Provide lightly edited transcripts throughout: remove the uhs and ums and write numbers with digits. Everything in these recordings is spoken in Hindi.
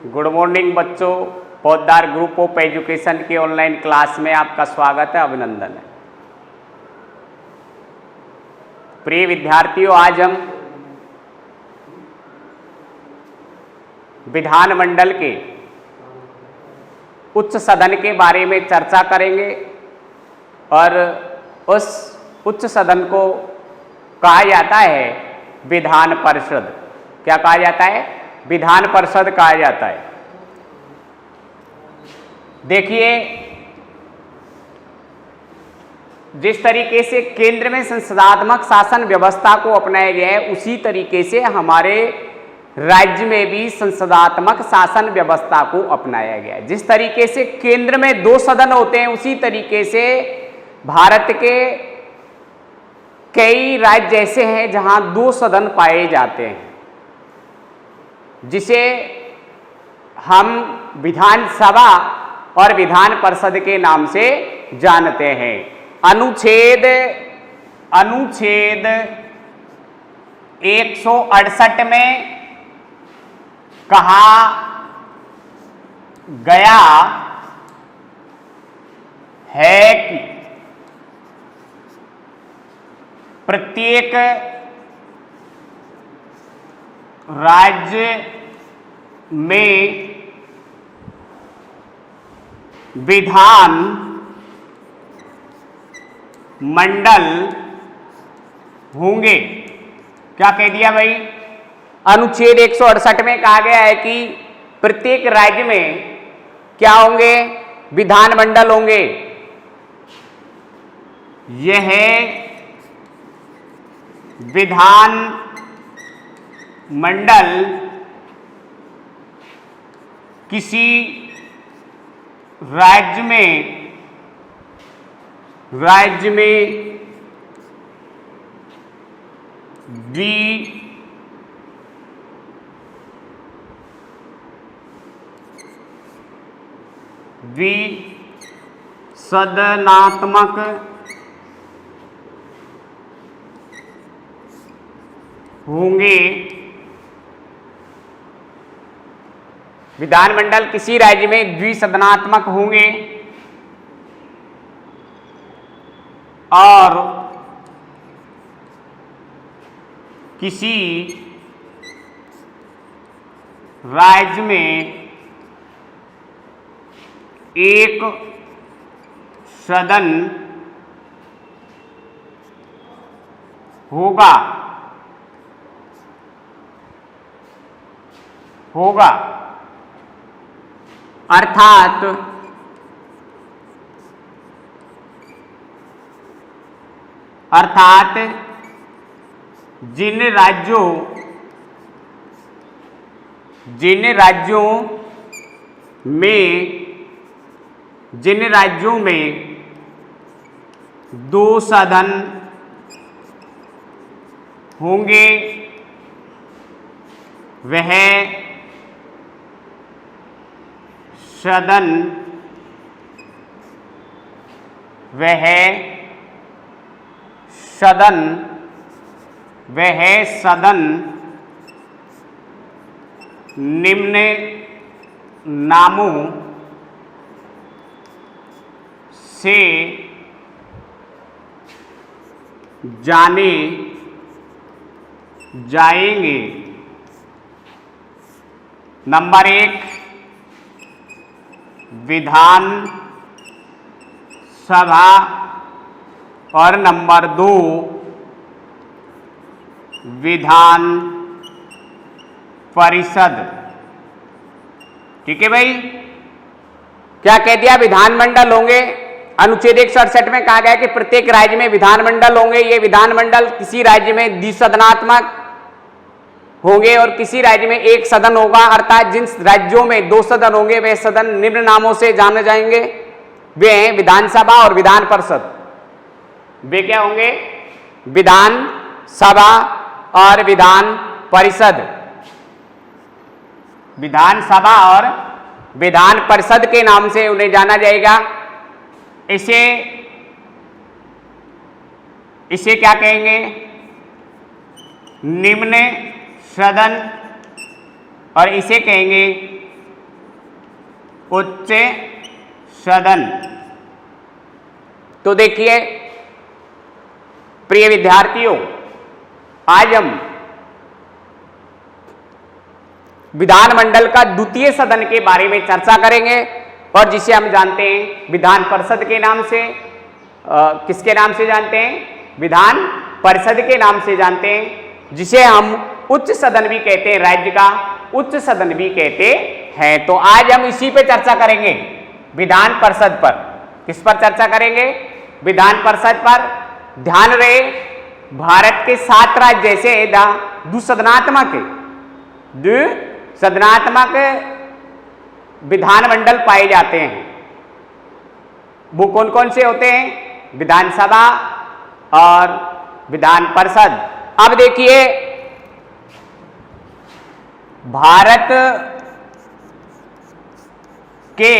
गुड मॉर्निंग बच्चों, पौधार ग्रुप ऑफ एजुकेशन के ऑनलाइन क्लास में आपका स्वागत है, अभिनंदन है। प्रिय विद्यार्थियों, आज हम विधानमंडल के उच्च सदन के बारे में चर्चा करेंगे और उस उच्च सदन को कहा जाता है विधान परिषद। क्या कहा जाता है? विधान परिषद कहा जाता है। देखिए, जिस तरीके से केंद्र में संसदात्मक शासन व्यवस्था को अपनाया गया है, उसी तरीके से हमारे राज्य में भी संसदात्मक शासन व्यवस्था को अपनाया गया है। जिस तरीके से केंद्र में 2 सदन होते हैं, उसी तरीके से भारत के कई राज्य ऐसे हैं जहां 2 सदन पाए जाते हैं, जिसे हम विधानसभा और विधान परिषद के नाम से जानते हैं। अनुच्छेद 168 में कहा गया है कि प्रत्येक राज्य में विधान मंडल होंगे। क्या कह दिया भाई? अनुच्छेद 168 में कहा गया है कि प्रत्येक राज्य में क्या होंगे? विधान मंडल होंगे। यह विधान मंडल किसी राज्य में द्विसदनात्मक होंगे। विधानमंडल किसी राज्य में द्विसदनात्मक होंगे और किसी राज्य में एक सदन होगा। अर्थात जिन राज्यों में 2 सदन होंगे, वह सदन निम्न नामों से जाने जाएंगे। नंबर 1 विधान सभा और नंबर 2 विधान परिषद। ठीक है भाई? क्या कह दिया? विधानमंडल होंगे। अनुच्छेद 168 में कहा गया कि प्रत्येक राज्य में विधानमंडल होंगे। ये विधानमंडल किसी राज्य में द्विसदनात्मक होंगे और किसी राज्य में एक सदन होगा। अर्थात जिन राज्यों में 2 सदन होंगे, वे सदन निम्न नामों से जाने जाएंगे। वे हैं विधानसभा और विधान परिषद। वे क्या होंगे? विधानसभा और विधान परिषद। विधानसभा और विधान परिषद के नाम से उन्हें जाना जाएगा। इसे क्या कहेंगे? निम्न सदन, और इसे कहेंगे उच्च सदन। तो देखिए प्रिय विद्यार्थियों, आज हम विधानमंडल का द्वितीय सदन के बारे में चर्चा करेंगे और जिसे हम जानते हैं विधान परिषद के नाम से। किसके नाम से जानते हैं? विधान परिषद के नाम से जानते हैं, जिसे हम उच्च सदन भी कहते हैं, राज्य का उच्च सदन भी कहते हैं। तो आज हम इसी पे चर्चा करेंगे, विधान परिषद पर। किस पर चर्चा करेंगे? विधान परिषद पर। ध्यान रहे, भारत के 7 राज्य जैसे द्विसदनात्मक विधानमंडल पाए जाते हैं। वो कौन कौन से होते हैं? विधानसभा और विधान परिषद। अब देखिए, भारत के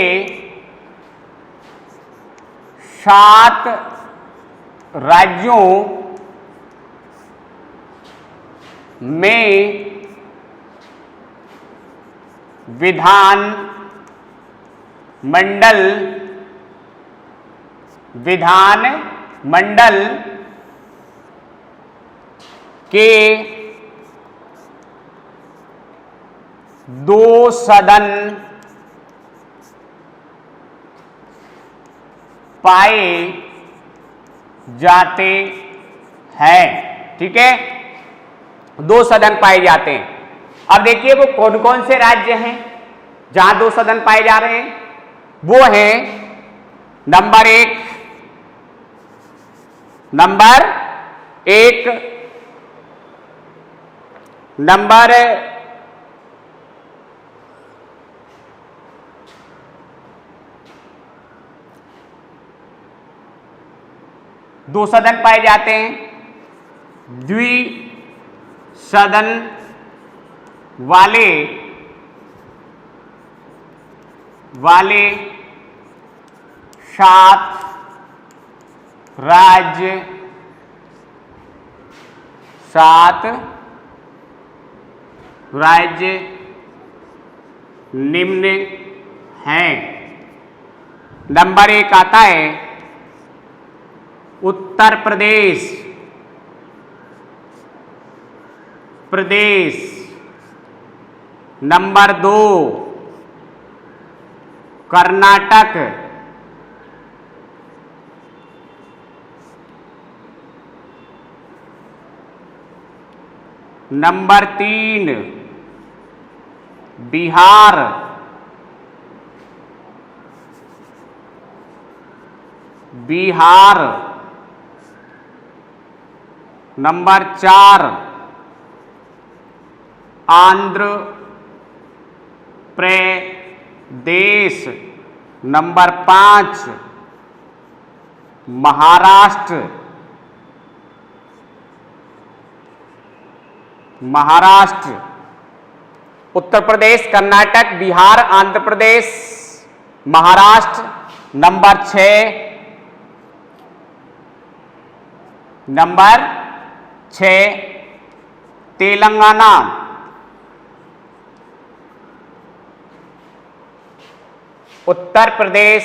7 राज्यों में विधानमंडल के 2 सदन पाए जाते हैं। ठीक है, 2 सदन पाए जाते हैं। अब देखिए वो कौन कौन से राज्य हैं जहां 2 सदन पाए जा रहे हैं। वो है नंबर 1 नंबर 2 सदन पाए जाते हैं। द्विसदन वाले 7 राज्य निम्न हैं। नंबर 1 आता है Uttar Pradesh. Number 2 Karnataka. Number 3 Bihar. Number 4 Andhra Pradesh. Number 5 Maharashtra. Uttar Pradesh, Karnataka, Bihar, Andhra Pradesh, Maharashtra. Number 6 Telangana. Uttar Pradesh,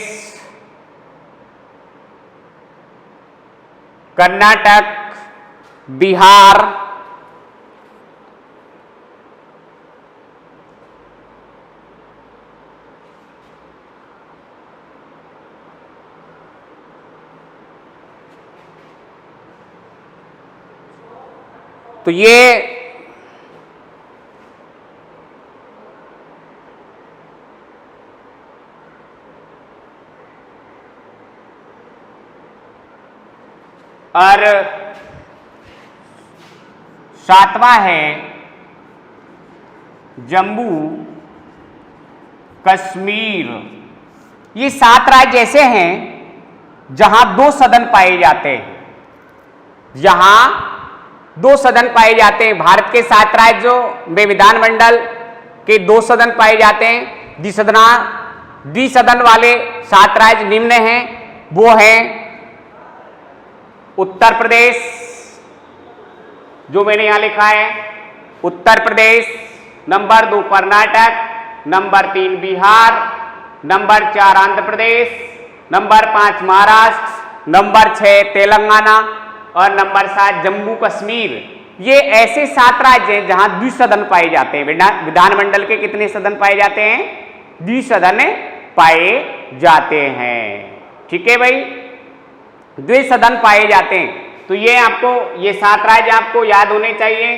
Karnataka, Bihar, तो ये और 7वां है जम्मू कश्मीर। ये 7 राज्य ऐसे हैं जहां 2 सदन पाए जाते हैं। जहां 2 सदन पाए जाते हैं। भारत के 7 राज्यों में विधानमंडल के 2 सदन पाए जाते हैं। द्विसदन वाले 7 राज्य निम्न हैं। वो हैं उत्तर प्रदेश, जो मैंने यहां लिखा है Uttar Pradesh. Number 2 Karnataka. Number 3 Bihar. Number 4 Andhra Pradesh, number 5 Maharashtra, number 6 Telangana और नंबर 7 जम्मू कश्मीर। ये ऐसे 7 राज्य हैं जहां द्विसदन पाए जाते हैं। विधानमंडल के कितने सदन पाए जाते हैं? द्विसदन पाए जाते हैं। ठीक है भाई, द्विसदन पाए जाते हैं। तो ये आपको, ये 7 राज्य आपको याद होने चाहिए।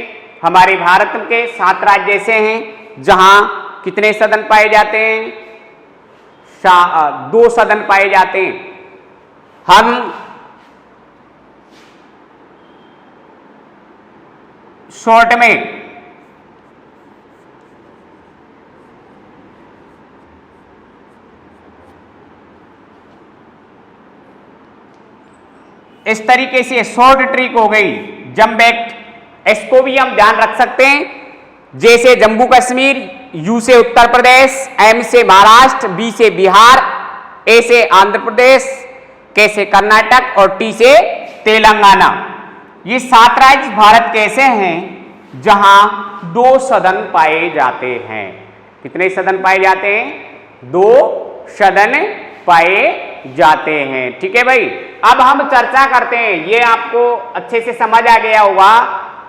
हमारे भारत के 7 राज्य ऐसे हैं जहां कितने सदन पाए जाते हैं? 2 सदन पाए जाते हैं। हम शॉर्ट में इस तरीके से शॉर्ट ट्रिक हो गई जंप एक्ट, इसको भी हम ध्यान रख सकते हैं। जैसे जम्मू कश्मीर, यू से उत्तर प्रदेश, एम से महाराष्ट्र, बी से बिहार, ए से आंध्र प्रदेश, के से कर्नाटक और टी से तेलंगाना। ये 7 राज्य भारत के ऐसे हैं जहां 2 सदन पाए जाते हैं। कितने सदन पाए जाते हैं? 2 सदन पाए जाते हैं। ठीक है भाई, अब हम चर्चा करते हैं। ये आपको अच्छे से समझ आ गया होगा।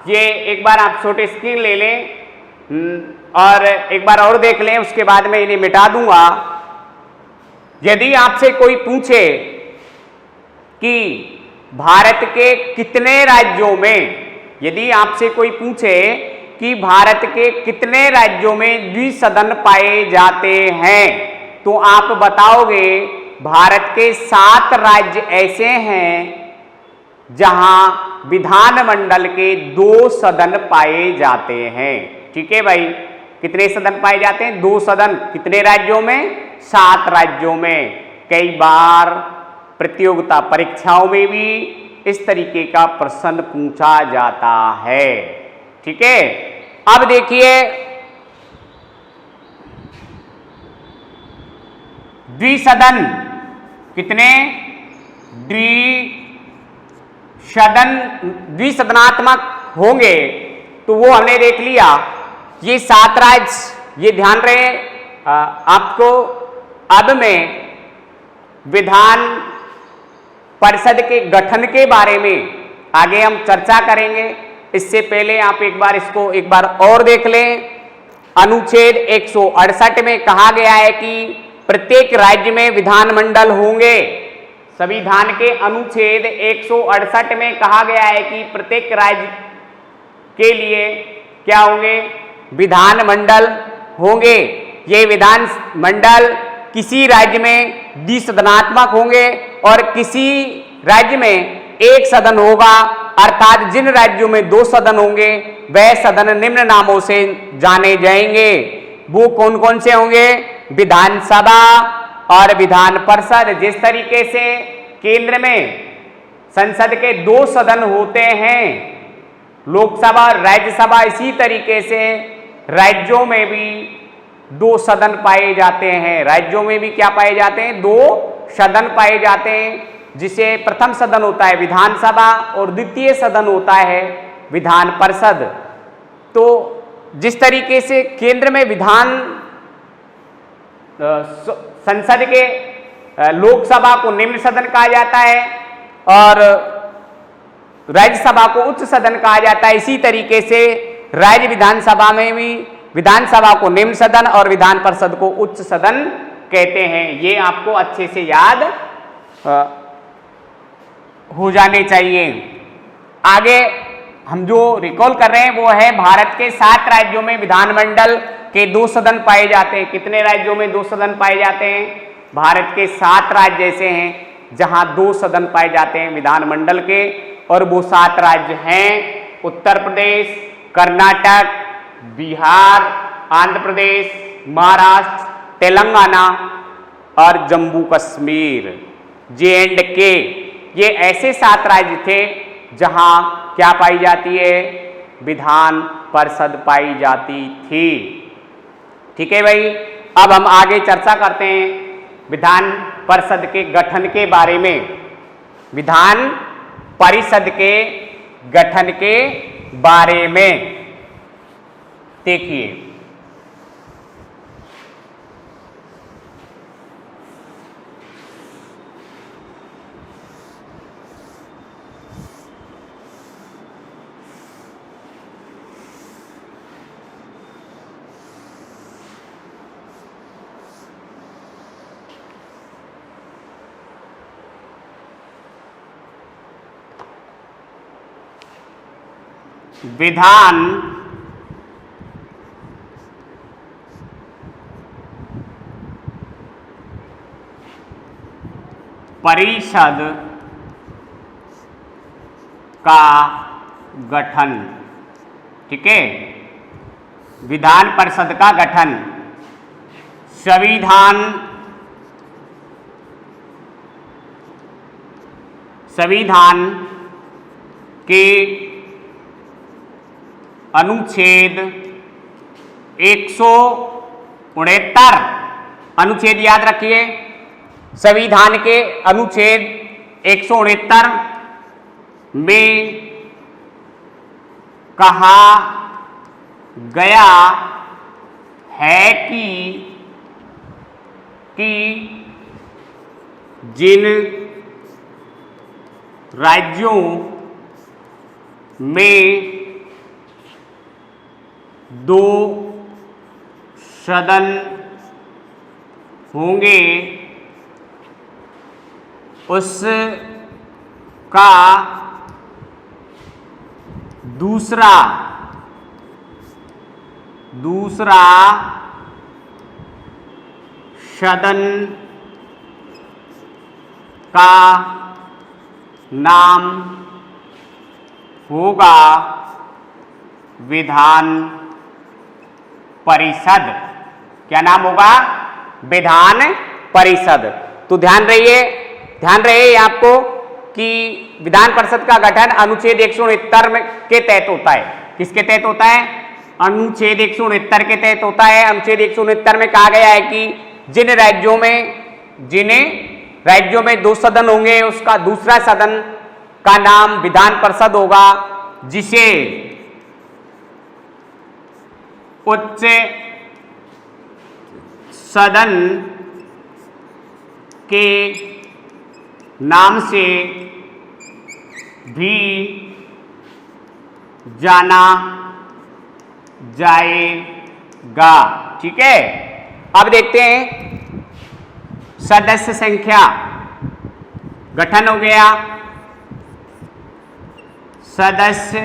ये एक बार आप छोटे स्क्रीन ले लें और एक बार और देख लें, उसके बाद मैं इन्हें मिटा दूंगा। यदि आपसे कोई पूछे कि भारत के कितने राज्यों में, यदि आपसे कोई पूछे कि भारत के कितने राज्यों में द्विसदन पाए जाते हैं, तो आप बताओगे भारत के 7 राज्य ऐसे हैं जहां विधानमंडल के 2 सदन पाए जाते हैं। ठीक है भाई, कितने सदन पाए जाते हैं? 2 सदन। कितने राज्यों में? 7 राज्यों में। कई बार प्रतियोगिता परीक्षाओं में भी इस तरीके का प्रश्न पूछा जाता है। ठीक है, अब देखिए द्विसदन कितने? द्विसदनात्मक होंगे तो वो हमने देख लिया। ये 7 राज्य, ये ध्यान रहे आपको। अब मैं विधान परिषद के गठन के बारे में आगे हम चर्चा करेंगे। इससे पहले आप एक बार इसको एक बार और देख लें। अनुच्छेद 168 में कहा गया है कि प्रत्येक राज्य में विधानमंडल होंगे। संविधान के अनुच्छेद 168 में कहा गया है कि प्रत्येक राज्य के लिए क्या होंगे? विधानमंडल होंगे। ये विधानमंडल किसी राज्य में द्विसदनात्मक होंगे और किसी राज्य में 1 सदन होगा। अर्थात जिन राज्यों में 2 सदन होंगे वह सदन निम्न नामों से जाने जाएंगे। वो कौन कौन से होंगे? विधानसभा और विधान परिषद। जिस तरीके से केंद्र में संसद के 2 सदन होते हैं, लोकसभा और राज्यसभा, इसी तरीके से राज्यों में भी 2 सदन पाए जाते हैं। राज्यों में भी क्या पाए जाते हैं? 2 सदन पाए जाते हैं, जिसे प्रथम सदन होता है विधानसभा और द्वितीय सदन होता है विधान परिषद। तो जिस तरीके से केंद्र में संसद के लोकसभा को निम्न सदन कहा जाता है और राज्यसभा को उच्च सदन कहा जाता है, इसी तरीके से राज्य विधानसभा में भी विधानसभा को निम्न सदन और विधान परिषद को उच्च सदन कहते हैं। ये आपको अच्छे से याद हो जाने चाहिए। आगे हम जो रिकॉल कर रहे हैं वो है भारत के 7 राज्यों में विधानमंडल के 2 सदन पाए जाते हैं। कितने राज्यों में 2 सदन पाए जाते हैं? भारत के 7 राज्य ऐसे हैं जहां 2 सदन पाए जाते हैं विधानमंडल के, और वो 7 राज्य हैं उत्तर प्रदेश, कर्नाटक, बिहार, आंध्र प्रदेश, महाराष्ट्र, तेलंगाना और जम्मू कश्मीर, J&K। ये ऐसे 7 राज्य थे जहां क्या पाई जाती है? विधान परिषद पाई जाती थी। ठीक है भाई, अब हम आगे चर्चा करते हैं विधान परिषद के गठन के बारे में। विधान परिषद के गठन के बारे में देखिए, विधान परिषद का गठन। ठीक है, विधान परिषद का गठन संविधान के अनुच्छेद 169, अनुच्छेद याद रखिए, संविधान के अनुच्छेद 169 में कहा गया है कि जिन राज्यों में 2 सदन होंगे उसका दूसरा सदन का नाम होगा विधान परिषद। क्या नाम होगा? विधान परिषद। तो ध्यान रहे आपको कि विधान परिषद का गठन अनुच्छेद 169 के तहत होता है। किसके तहत होता है? अनुच्छेद 169 के तहत होता है। अनुच्छेद 169 में कहा गया है कि जिन राज्यों में 2 सदन होंगे उसका दूसरा सदन का नाम विधान परिषद होगा, जिसे उच्च सदन के नाम से भी जाना जाएगा। ठीक है, अब देखते हैं सदस्य संख्या। गठन हो गया, सदस्य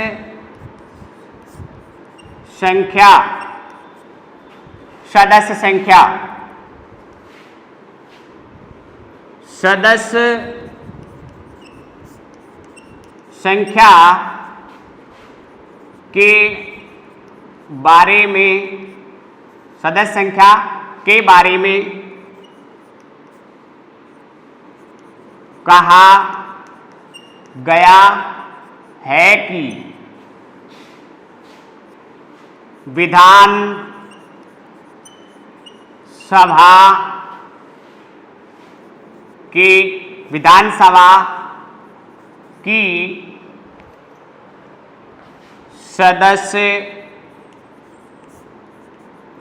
संख्या के बारे में कहा गया है कि विधानसभा की सदस्य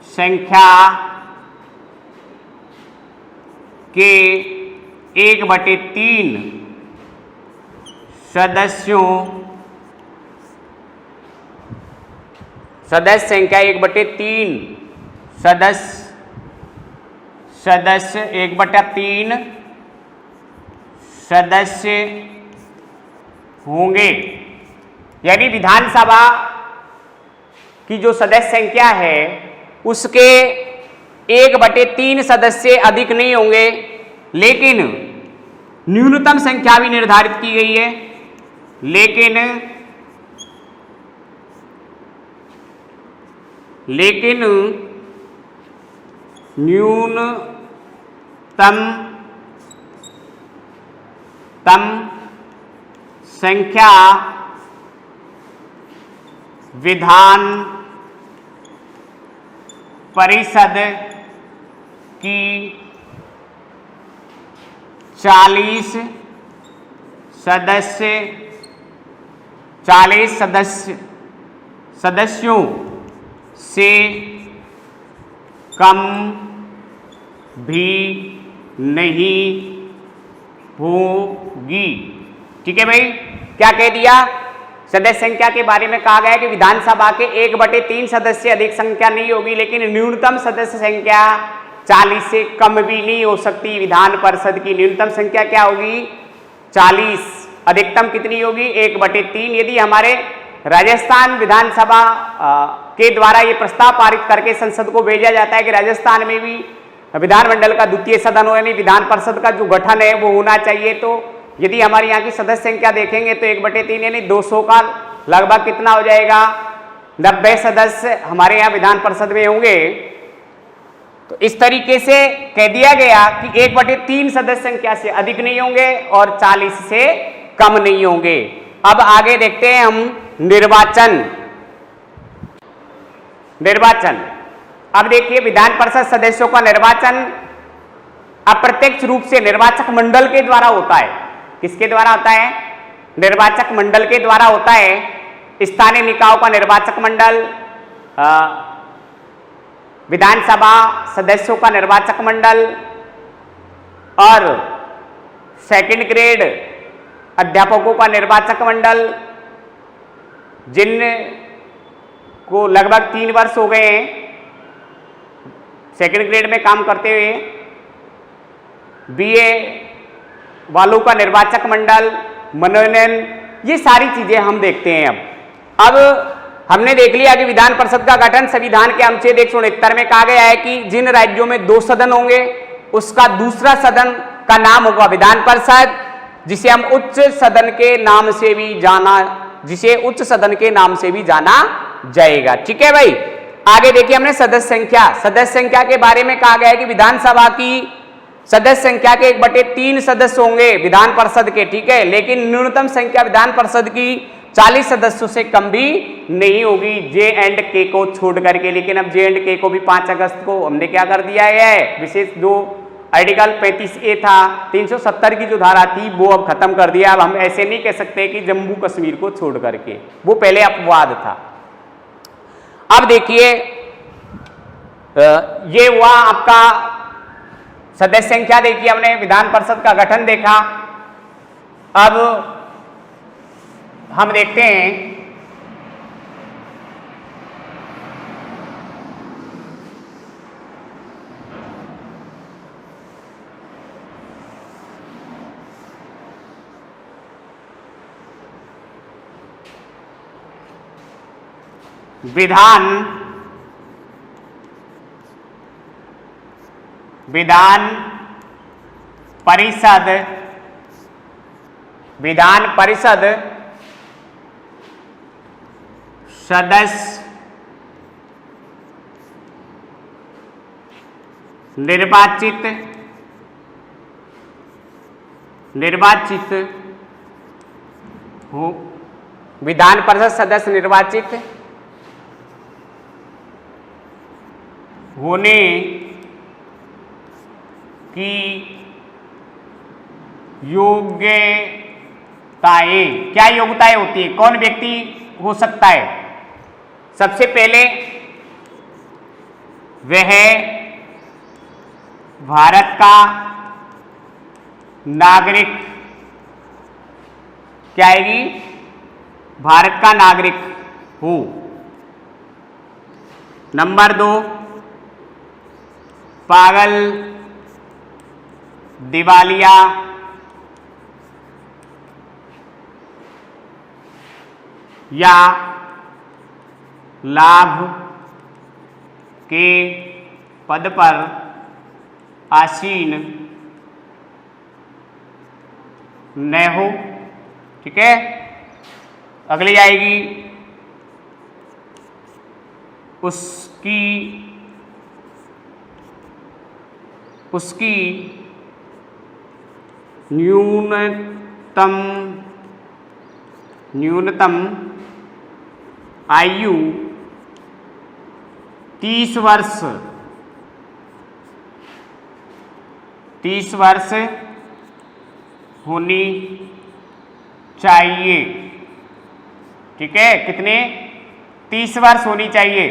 संख्या के 1/3 सदस्य संख्या 1/3 सदस्य होंगे। यानी विधानसभा की जो सदस्य संख्या है उसके 1/3 सदस्य अधिक नहीं होंगे, लेकिन न्यूनतम संख्या भी निर्धारित की गई है। लेकिन न्यूनतम संख्या विधान परिषद की 40 सदस्यों से कम भी नहीं होगी। ठीक है भाई, क्या कह दिया? सदस्य संख्या के बारे में कहा गया है कि विधानसभा के 1/3 सदस्य अधिक संख्या नहीं होगी, लेकिन न्यूनतम सदस्य संख्या 40 से कम भी नहीं हो सकती। विधान परिषद की न्यूनतम संख्या क्या होगी? 40। अधिकतम कितनी होगी? 1/3। यदि हमारे राजस्थान विधानसभा के द्वारा ये प्रस्ताव पारित करके संसद को भेजा जाता है कि राजस्थान में भी विधानमंडल का द्वितीय सदन हो, यानी विधान परिषद का जो गठन है वो होना चाहिए। तो यदि हमारे यहाँ की सदस्य संख्या देखेंगे तो 1/3 यानी 200 का लगभग कितना हो जाएगा, 90 सदस्य हमारे यहाँ विधान परिषद में होंगे। तो इस तरीके से कह दिया गया कि 1/3 सदस्य संख्या से अधिक नहीं होंगे और 40 से कम नहीं होंगे। अब आगे देखते हैं हम निर्वाचन। अब देखिए विधान परिषद सदस्यों का निर्वाचन अप्रत्यक्ष रूप से निर्वाचक मंडल के द्वारा होता है। किसके द्वारा होता है? निर्वाचक मंडल के द्वारा होता है। स्थानीय निकायों का निर्वाचक मंडल, विधानसभा सदस्यों का निर्वाचक मंडल और सेकंड ग्रेड अध्यापकों का निर्वाचक मंडल, जिन को लगभग 3 वर्ष हो गए हैं सेकंड ग्रेड में काम करते हुए, बीए वालों का निर्वाचक मंडल, मनोनयन, ये सारी चीजें हम देखते हैं। अब हमने देख लिया कि विधान परिषद का गठन संविधान के अनुच्छेद 169 में कहा गया है कि जिन राज्यों में 2 सदन होंगे उसका दूसरा सदन का नाम होगा विधान परिषद, जिसे हम उच्च सदन के नाम से भी जाना जाएगा। ठीक है भाई। आगे देखिए हमने सदस्य संख्या के बारे में कहा गया है कि विधानसभा की सदस्य संख्या के 1/3 सदस्य होंगे विधान परिषद के। ठीक है, लेकिन न्यूनतम संख्या विधान परिषद की 40 सदस्यों से कम भी नहीं होगी, J&K को छोड़ करके। लेकिन अब J&K को भी 5 अगस्त को हमने क्या कर दिया है, विशेष जो आर्टिकल 35A था, 370 की जो धारा थी वो अब खत्म कर दिया। अब हम ऐसे नहीं कह सकते कि जम्मू कश्मीर को छोड़ करके, वो पहले अपवाद था। अब देखिए ये हुआ आपका सदस्य संख्या। देखिए हमने विधान परिषद का गठन देखा। अब हम देखते हैं विधान परिषद सदस्य निर्वाचित हो, विधान परिषद सदस्य निर्वाचित होने की योग्यताएं, क्या योग्यताएं होती है, कौन व्यक्ति हो सकता है? सबसे पहले वह भारत का नागरिक, क्या आएगी, भारत का नागरिक हो। नंबर 2, पागल, दिवालिया या लाभ के पद पर आसीन न हो। ठीक है, अगली आएगी उसकी न्यूनतम आयु 30 वर्ष होनी चाहिए। ठीक है, कितने? 30 वर्ष होनी चाहिए,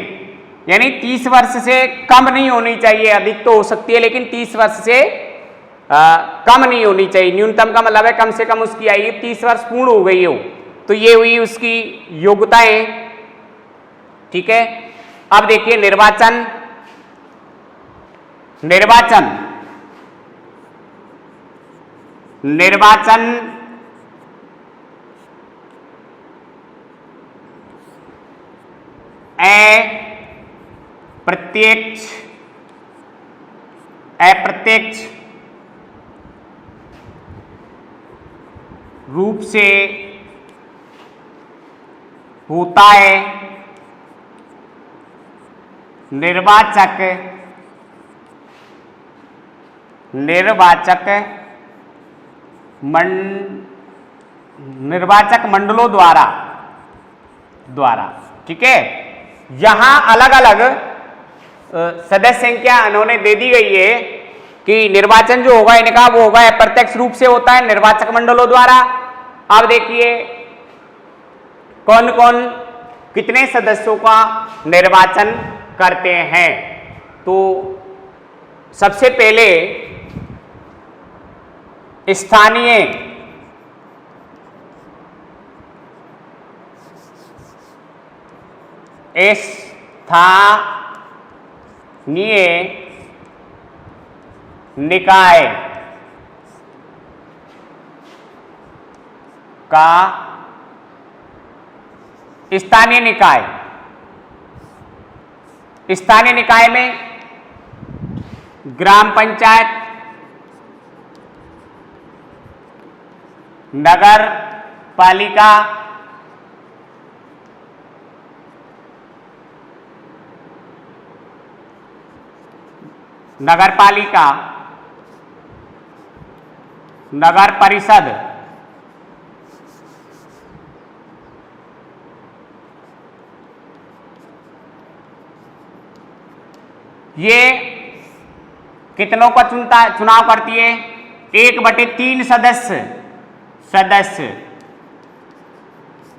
यानी 30 वर्ष से कम नहीं होनी चाहिए। अधिक तो हो सकती है लेकिन 30 वर्ष से कम नहीं होनी चाहिए। न्यूनतम का मतलब है कम से कम उसकी आयु 30 वर्ष पूर्ण हो गई हो। तो ये हुई उसकी योग्यताएं। ठीक है, अब देखिए निर्वाचन अप्रत्यक्ष रूप से होता है। निर्वाचक मंडलों द्वारा ठीक है। यहां अलग अलग सदस्य संख्या उन्होंने दे दी गई है कि निर्वाचन जो होगा इनका वो होगा अप्रत्यक्ष रूप से होता है निर्वाचक मंडलों द्वारा। अब देखिए कौन कौन कितने सदस्यों का निर्वाचन करते हैं। तो सबसे पहले स्थानीय निकाय का स्थानीय निकाय में ग्राम पंचायत, नगर पालिका, नगर परिषद, ये कितनों का चुनाव करती है? 1/3 सदस्य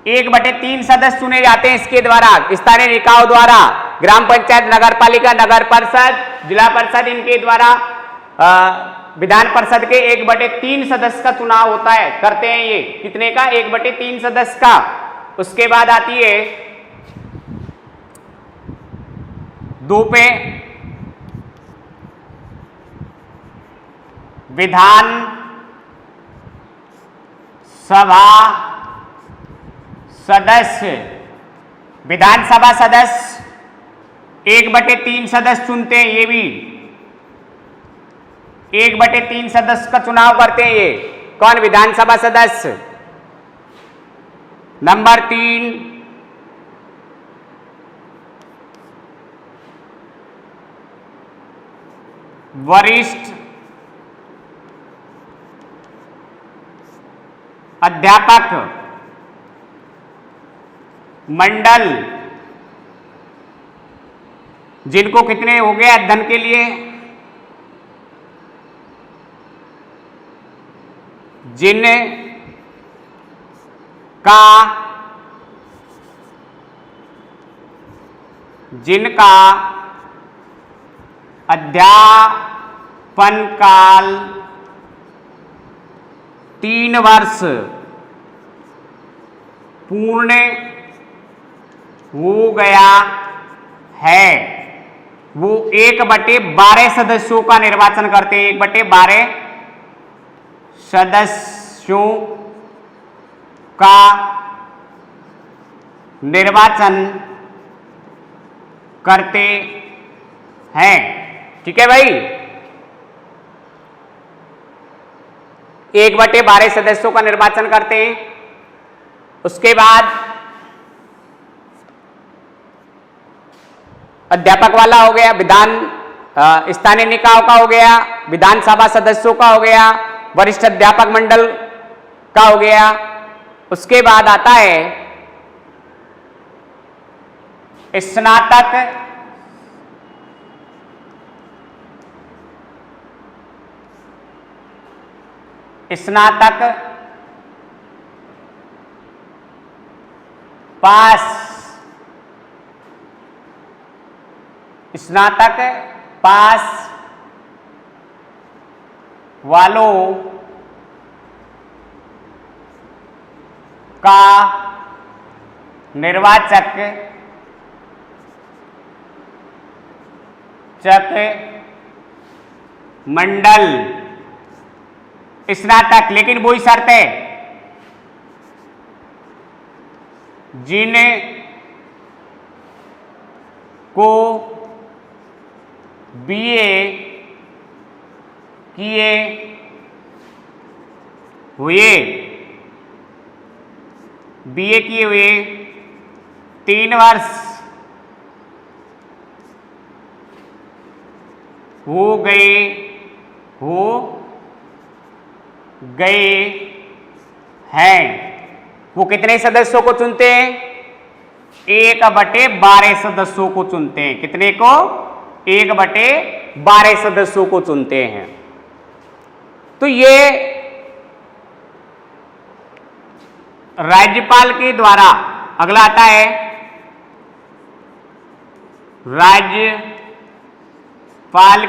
1/3 सदस्य चुने जाते हैं इसके द्वारा, स्थानीय निकायों द्वारा, ग्राम पंचायत, नगर पालिका, नगर परिषद, जिला परिषद, इनके द्वारा विधान परिषद के 1/3 सदस्य का चुनाव होता है, करते हैं। ये कितने का? 1/3 सदस्य का। उसके बाद आती है 2 पे विधान सभा सदस्य 1/3 सदस्य चुनते हैं। ये भी 1/3 सदस्य का चुनाव करते हैं। ये कौन? विधानसभा सदस्य। नंबर 3 वरिष्ठ अध्यापक मंडल, जिनको कितने हो गए अध्ययन के लिए? जिनका अध्यापन काल 3 वर्ष पूर्ण हो गया है, वो 1/12 सदस्यों का निर्वाचन करते हैं। 1/12 सदस्यों का निर्वाचन करते हैं। ठीक है भाई, 1/12 सदस्यों का निर्वाचन करते हैं। उसके बाद अध्यापक वाला हो गया, स्थानीय निकायों का हो गया, विधानसभा सदस्यों का हो गया, वरिष्ठ अध्यापक मंडल का हो गया। उसके बाद आता है स्नातक पास वालों का निर्वाचक मंडल। स्नातक, लेकिन वही शर्त है, को बीए किए हुए 3 वर्ष हो गए हैं, वो कितने सदस्यों को चुनते हैं? 1/12 सदस्यों को चुनते हैं। कितने को? 1/12 सदस्यों को चुनते हैं। तो ये राज्यपाल के द्वारा, अगला आता है राज्यपाल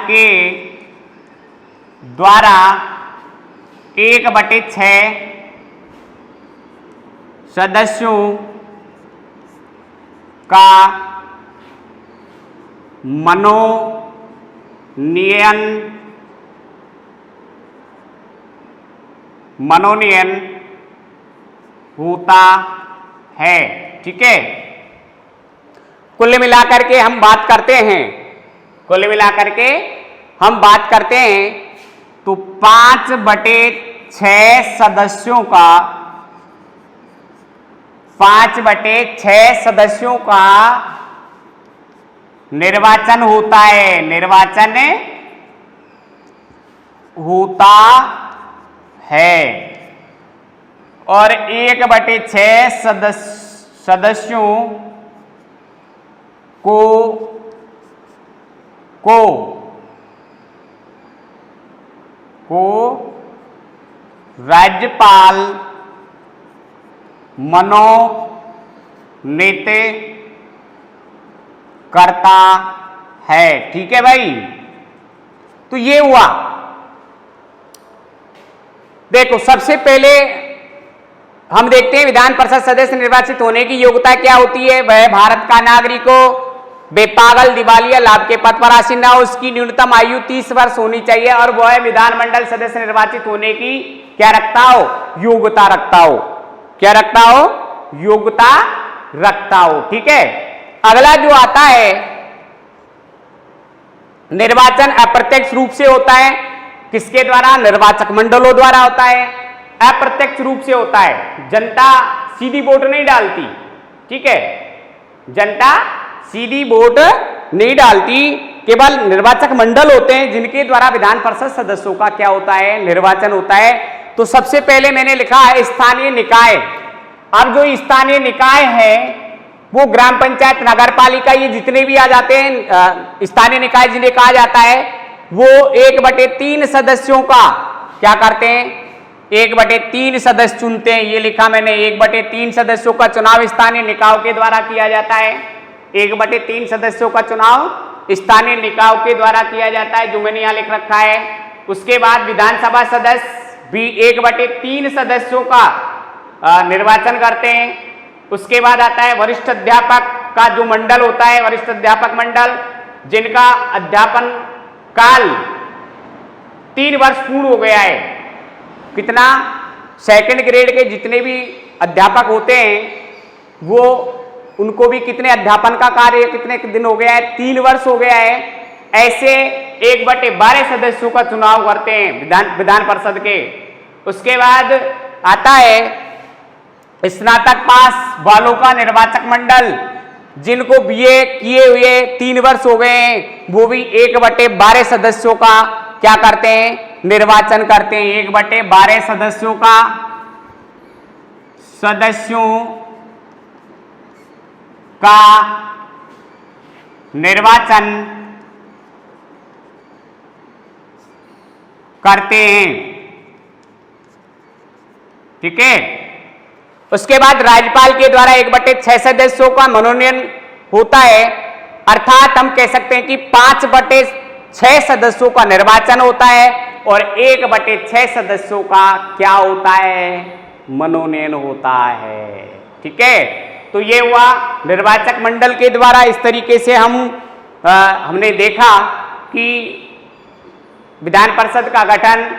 के द्वारा 1/6 सदस्यों का मनोनयन होता है। ठीक है, कुल मिलाकर के हम बात करते हैं, तो 5/6 सदस्यों का 5/6 सदस्यों का निर्वाचन होता है, और 1/6 सदस्यों को राज्यपाल मनोनीत करता है। ठीक है भाई, तो ये हुआ। देखो, सबसे पहले हम देखते हैं विधान परिषद सदस्य निर्वाचित होने की योग्यता क्या होती है। वह भारत का नागरिक हो, बेपागल, दिवालिया, लाभ के पद पर आसीन ना हो, उसकी न्यूनतम आयु 30 वर्ष होनी चाहिए, और वह विधानमंडल सदस्य निर्वाचित होने की क्या रखता हो? योग्यता रखता हो। क्या रखता हो? योग्यता रखता हो। ठीक है, अगला जो आता है, निर्वाचन अप्रत्यक्ष रूप से होता है। किसके द्वारा? निर्वाचक मंडलों द्वारा होता है। अप्रत्यक्ष रूप से होता है, जनता सीधी वोट नहीं डालती। ठीक है, जनता सीधी वोट नहीं डालती, केवल निर्वाचक मंडल होते हैं जिनके द्वारा विधान परिषद सदस्यों का क्या होता है? निर्वाचन होता है। तो सबसे पहले मैंने लिखा है स्थानीय निकाय। अब जो स्थानीय निकाय है वो ग्राम पंचायत, नगर पालिका, ये जितने भी आ जाते हैं स्थानीय निकाय जिन्हें कहा जाता है, वो 1/3 सदस्यों का क्या करते हैं? 1/3 सदस्य चुनते हैं। ये लिखा मैंने, 1/3 सदस्यों का चुनाव स्थानीय निकायों के द्वारा किया जाता है। 1/3 सदस्यों का चुनाव स्थानीय निकायों के द्वारा किया जाता है, जो मैंने यहाँ लिख रखा है। उसके बाद विधानसभा सदस्य भी 1/3 सदस्यों का निर्वाचन करते हैं। उसके बाद आता है वरिष्ठ अध्यापक का जो मंडल होता है, वरिष्ठ अध्यापक मंडल, जिनका अध्यापन काल 3 वर्ष पूर्ण हो गया है। कितना? सेकंड ग्रेड के जितने भी अध्यापक होते हैं वो, उनको भी कितने अध्यापन का कार्य कितने दिन हो गया है? 3 वर्ष हो गया है। ऐसे 1/12 सदस्यों का चुनाव करते हैं विधान परिषद के। उसके बाद आता है स्नातक पास वालों का निर्वाचक मंडल, जिनको बीए किए हुए 3 वर्ष हो गए हैं, वो भी 1/12 सदस्यों का क्या करते हैं? निर्वाचन करते हैं। 1/12 सदस्यों का निर्वाचन करते हैं। ठीक है, उसके बाद राज्यपाल के द्वारा 1/6 सदस्यों का मनोनयन होता है, अर्थात हम कह सकते हैं कि 5/6 सदस्यों का निर्वाचन होता है और 1/6 सदस्यों का क्या होता है? मनोनयन होता है। ठीक है, तो ये हुआ निर्वाचक मंडल के द्वारा। इस तरीके से हमने देखा कि विधान परिषद का गठन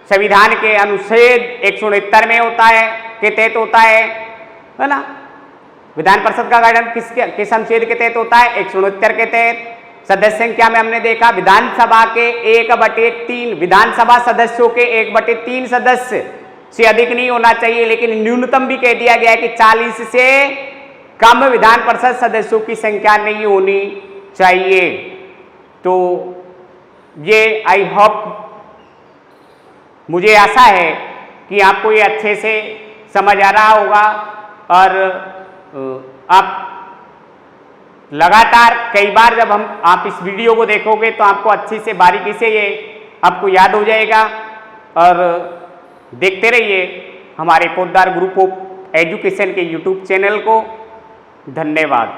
संविधान के अनुच्छेद 169 में होता है, के तहत होता है ना। विधान परिषद का गठन किस अनुच्छेद के तहत होता है? 169 के तहत। सदस्य संख्या में हमने देखा विधानसभा के 1/3 विधानसभा सदस्यों के 1/3 सदस्य से अधिक नहीं होना चाहिए, लेकिन न्यूनतम भी कह दिया गया है कि 40 से कम विधान परिषद सदस्यों की संख्या नहीं होनी चाहिए। तो ये आई होप, मुझे आशा है कि आपको ये अच्छे से समझ आ रहा होगा और आप लगातार कई बार जब आप इस वीडियो को देखोगे तो आपको अच्छी से बारीकी से ये आपको याद हो जाएगा। और देखते रहिए हमारे पोद्दार ग्रुप ऑफ एजुकेशन के यूट्यूब चैनल को। धन्यवाद।